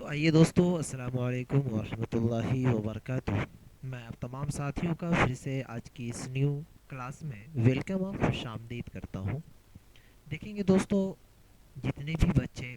تو آئیے دوستو، السلام علیکم ورحمۃ اللہ وبرکاتہ۔ میں آپ تمام ساتھیوں کا پھر سے آج کی اس نیو کلاس میں ویلکم اور خوش آمدید کرتا ہوں۔ دیکھیں گے دوستو، جتنے بھی بچے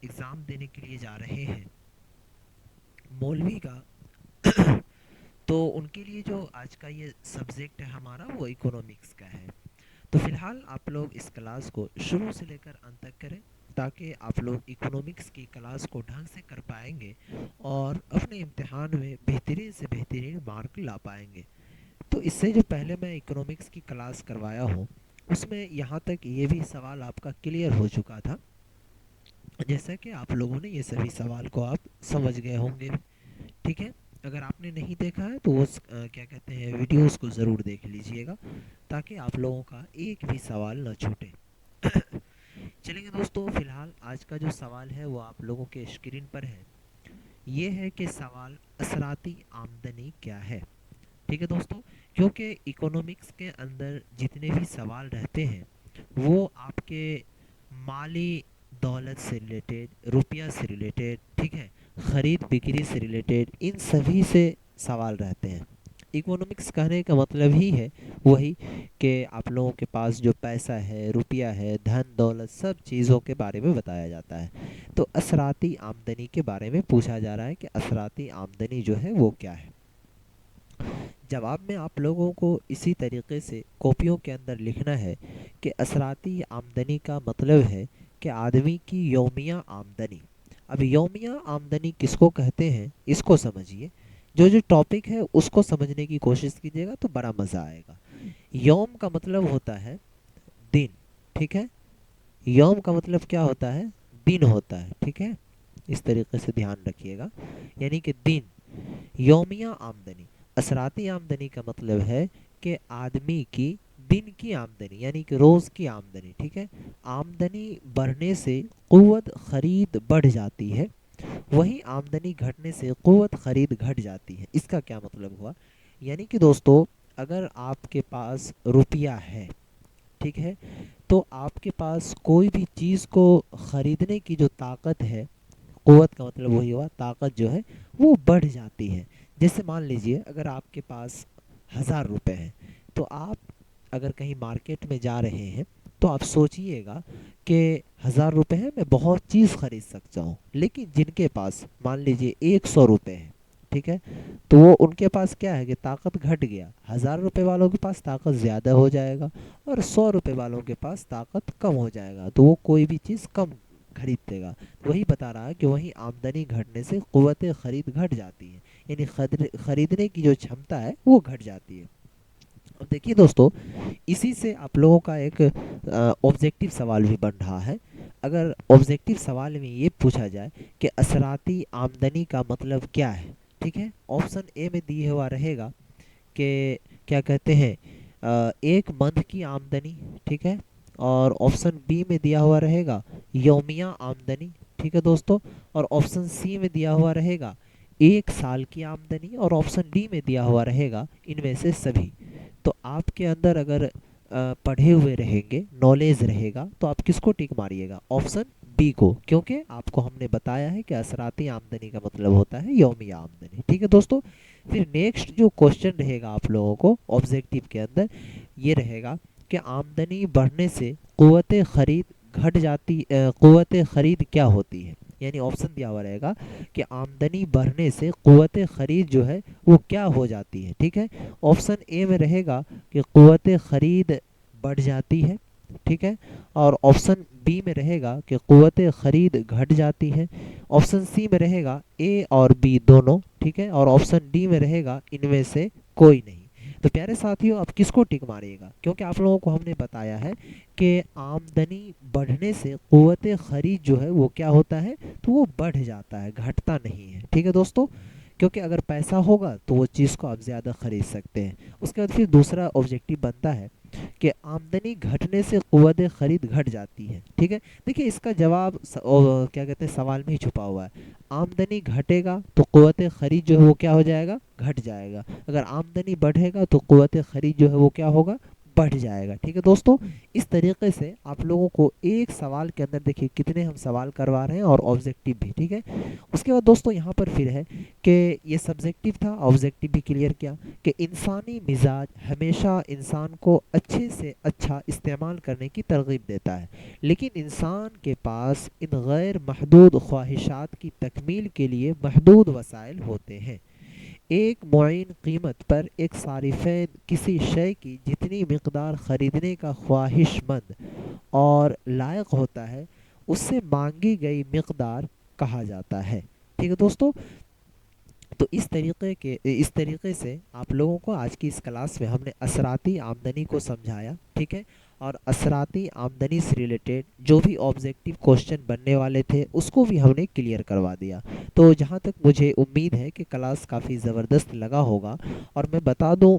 ایگزام دینے کے لیے جا رہے ہیں مولوی کا، تو ان کے لیے جو آج کا یہ سبجیکٹ ہے ہمارا وہ اکنامکس کا ہے۔ تو فی الحال آپ لوگ اس کلاس کو شروع سے لے کر انت تک کریں تاکہ آپ لوگ اکنامکس کی کلاس کو ڈھنگ سے کر پائیں گے اور اپنے امتحان میں بہترین سے بہترین مارک لا پائیں گے۔ تو اس سے جو پہلے میں اکنامکس کی کلاس کروایا ہوں اس میں یہاں تک یہ بھی سوال آپ کا کلیئر ہو چکا تھا، جیسا کہ آپ لوگوں نے یہ سبھی سوال کو آپ سمجھ گئے ہوں گے، ٹھیک ہے۔ اگر آپ نے نہیں دیکھا ہے تو اس کیا کہتے ہیں ویڈیوز کو ضرور دیکھ لیجئے گا تاکہ آپ لوگوں کا ایک بھی سوال نہ چھوٹے۔ چلیں گے دوستو، فی الحال آج کا جو سوال ہے وہ آپ لوگوں کے اسکرین پر ہے۔ یہ ہے کہ سوال اثراتی آمدنی کیا ہے؟ ٹھیک ہے دوستو، کیونکہ اکنامکس کے اندر جتنے بھی سوال رہتے ہیں وہ آپ کے مالی دولت سے ریلیٹڈ، روپیہ سے ریلیٹڈ، ٹھیک ہے، خرید بکری سے ریلیٹڈ، ان سبھی سے سوال رہتے ہیں۔ اکنامکس کہنے کا مطلب ہی ہے وہی کہ آپ لوگوں کے پاس جو پیسہ ہے، روپیہ ہے، دھن دولت، سب چیزوں کے بارے میں بتایا جاتا ہے۔ تو اثراتی آمدنی کے بارے میں پوچھا جا رہا ہے کہ اثراتی آمدنی جو ہے وہ کیا ہے۔ جواب میں آپ لوگوں کو اسی طریقے سے کاپیوں کے اندر لکھنا ہے کہ اثراتی آمدنی کا مطلب ہے کہ آدمی کی یومیہ آمدنی۔ اب یومیہ آمدنی کس کو کہتے ہیں اس کو سمجھیے، جو ٹاپک ہے اس کو سمجھنے کی کوشش کیجیے گا تو بڑا مزہ آئے گا۔ یوم کا مطلب ہوتا ہے دن، ٹھیک ہے، یوم کا مطلب کیا ہوتا ہے؟ دن ہوتا ہے، ٹھیک ہے، اس طریقے سے دھیان رکھیے گا، یعنی کہ دن۔ یومیہ آمدنی، اثراتی آمدنی کا مطلب ہے کہ آدمی کی دن کی آمدنی، یعنی کہ روز کی آمدنی، ٹھیک ہے۔ آمدنی بڑھنے سے قوت خرید بڑھ جاتی ہے، وہی آمدنی گھٹنے سے قوت خرید گھٹ جاتی ہے۔ اس کا کیا مطلب ہوا؟ یعنی کہ دوستو، اگر آپ کے پاس روپیہ ہے، ٹھیک ہے، تو آپ کے پاس کوئی بھی چیز کو خریدنے کی جو طاقت ہے، قوت کا مطلب وہی ہوا، طاقت جو ہے وہ بڑھ جاتی ہے۔ جیسے مان لیجئے اگر آپ کے پاس 1000 روپے ہیں تو آپ اگر کہیں مارکیٹ میں جا رہے ہیں تو آپ سوچئے گا کہ 1000 روپے ہیں، میں بہت چیز خرید سکتا ہوں، لیکن جن کے پاس مان لیجئے 100 روپے ہیں، ٹھیک ہے، تو وہ ان کے پاس کیا ہے کہ طاقت گھٹ گیا۔ 1000 روپے والوں کے پاس طاقت زیادہ ہو جائے گا اور 100 روپے والوں کے پاس طاقت کم ہو جائے گا، تو وہ کوئی بھی چیز کم خریدتے گا۔ وہی بتا رہا ہے کہ وہی آمدنی گھٹنے سے قوت خرید گھٹ جاتی ہے، یعنی خریدنے کی جو چھمتا ہے وہ گھٹ جاتی ہے۔ اب دیکھیے دوستو، اسی سے آپ لوگوں کا ایک آبجیکٹو سوال بھی بن رہا ہے۔ اگر آبجیکٹو سوال میں یہ پوچھا جائے کہ اثراتی آمدنی کا مطلب کیا ہے، ٹھیک ہے، آپشن اے میں دیا ہوا رہے گا کہ کیا کہتے ہیں ایک منتھ کی آمدنی، ٹھیک ہے، اور آپشن بی میں دیا ہوا رہے گا یومیہ آمدنی، ٹھیک ہے دوستو، اور آپشن سی میں دیا ہوا رہے گا ایک سال کی آمدنی، اور آپشن ڈی میں دیا ہوا رہے گا ان میں سے سبھی۔ تو آپ کے اندر اگر پڑھے ہوئے رہیں گے، نالج رہے گا، تو آپ کس کو ٹک ماریے گا؟ آپشن بی کو، کیونکہ آپ کو ہم نے بتایا ہے کہ اثراتی آمدنی کا مطلب ہوتا ہے یومیہ آمدنی، ٹھیک ہے دوستو۔ پھر نیکسٹ جو کوشچن رہے گا آپ لوگوں کو آبجیکٹو کے اندر، یہ رہے گا کہ آمدنی بڑھنے سے قوت خرید گھٹ جاتی، قوت خرید کیا ہوتی ہے؟ یعنی آپشن دیا ہوا رہے گا کہ آمدنی بڑھنے سے قوت خرید جو ہے وہ کیا ہو جاتی ہے، ٹھیک ہے۔ آپشن اے میں رہے گا کہ قوت خرید بڑھ جاتی ہے، ٹھیک ہے، اور آپشن بی میں رہے گا کہ قوت خرید گھٹ جاتی ہے۔ آپشن سی میں رہے گا اے اور بی دونوں، ٹھیک ہے، اور آپشن ڈی میں رہے گا ان میں سے کوئی نہیں۔ تو پیارے ساتھیوں، آپ کس کو ٹک ماریے گا؟ کیونکہ آپ لوگوں کو ہم نے بتایا ہے کہ آمدنی بڑھنے سے قوت خرید جو ہے وہ کیا ہوتا ہے، تو وہ بڑھ جاتا ہے، گھٹتا نہیں ہے، ٹھیک ہے دوستو۔ کیونکہ اگر پیسہ ہوگا تو وہ چیز کو آپ زیادہ خرید سکتے ہیں۔ اس کے بعد پھر دوسرا آبجیکٹو بنتا ہے کہ آمدنی گھٹنے سے قوت خرید گھٹ جاتی ہے، ٹھیک ہے۔ دیکھیے اس کا جواب کیا کہتے ہیں سوال میں ہی چھپا ہوا ہے۔ آمدنی گھٹے گا تو قوت خرید جو ہے وہ کیا ہو جائے گا؟ گھٹ جائے گا۔ اگر آمدنی بڑھے گا تو قوت خرید جو ہے وہ کیا ہوگا؟ پڑھ جائے گا. ٹھیک ہے دوستو, اس طریقے سے آپ لوگوں کو ایک سوال کے اندر دیکھیے کتنے ہم سوال کروا رہے ہیں اور آبجیکٹیو بھی. ٹھیک ہے, اس کے بعد دوستو یہاں پر پھر ہے کہ یہ سبجیکٹیو تھا, آبجیکٹیو بھی کلیئر کیا کہ انسانی مزاج ہمیشہ انسان کو اچھے سے اچھا استعمال کرنے کی ترغیب دیتا ہے, لیکن انسان کے پاس ان غیر محدود خواہشات کی تکمیل کے لیے محدود وسائل ہوتے ہیں. ایک معین قیمت پر ایک صارفین کسی شے کی جتنی مقدار خریدنے کا خواہش مند اور لائق ہوتا ہے, اس سے مانگی گئی مقدار کہا جاتا ہے. ٹھیک ہے دوستو, تو اس طریقے سے آپ لوگوں کو آج کی اس کلاس میں ہم نے اثراتی آمدنی کو سمجھایا. ٹھیک ہے, اور اثراتی آمدنی سے ریلیٹڈ جو بھی آبجیکٹیو کوشچن بننے والے تھے اس کو بھی ہم نے کلیئر کروا دیا. تو جہاں تک مجھے امید ہے کہ کلاس کافی زبردست لگا ہوگا, اور میں بتا دوں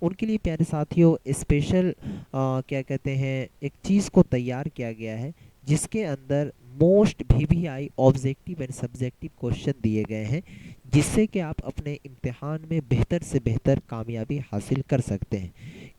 ان کے لیے پیارے ساتھیوں اسپیشل کیا کہتے ہیں ایک چیز کو تیار کیا گیا ہے, جس کے اندر most VVI objective and subjective question دیے گئے ہیں, جس سے کہ آپ اپنے امتحان میں بہتر سے بہتر کامیابی حاصل کر سکتے ہیں.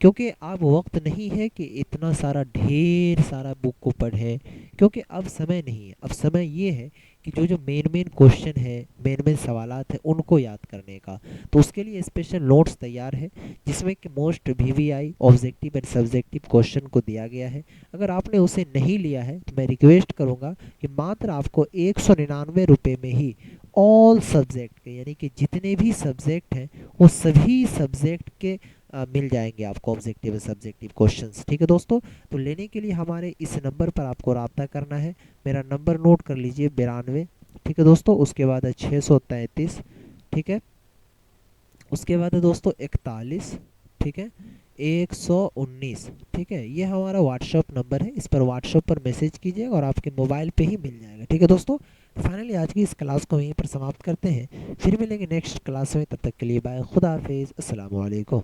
کیونکہ اب وقت نہیں ہے کہ اتنا سارا ڈھیر سارا بک کو پڑھیں, کیونکہ اب سمے نہیں ہے. اب سمے یہ ہے کہ جو مین کوشچن ہے, مین سوالات ہیں, ان کو یاد کرنے کا. تو اس کے لیے اسپیشل نوٹس تیار ہے جس میں کہ most VVI objective and subjective question کو دیا گیا ہے. اگر آپ نے اسے نہیں لیا ہے تو میں ریکویسٹ کروں گا کہ ماتر آپ کو 199 روپے میں ہی آل سبجیکٹ کے, یعنی کہ جتنے بھی سبجیکٹ ہیں وہ سبھی سبجیکٹ کے مل جائیں گے آپ کو آبجیکٹیو سبجیکٹیو کوشچنس. ٹھیک ہے دوستو, تو لینے کے لیے ہمارے اس نمبر پر آپ کو رابطہ کرنا ہے. میرا نمبر نوٹ کر لیجئے 92. ٹھیک ہے دوستو, اس کے بعد ہے 633. ٹھیک ہے, اس کے بعد ہے دوستو 41. ٹھیک ہے, 119. ٹھیک ہے, یہ ہمارا واٹس ایپ نمبر ہے, اس پر واٹس ایپ پر میسج کیجیے اور آپ کے موبائل پہ ہی مل جائے گا. ٹھیک ہے دوستو, فائنلی آج کی اس کلاس کو یہیں پر سماپت کرتے ہیں. پھر ملیں گے نیکسٹ کلاس میں, تب تک کے لیے بائے, خدا حافظ, السلام علیکم.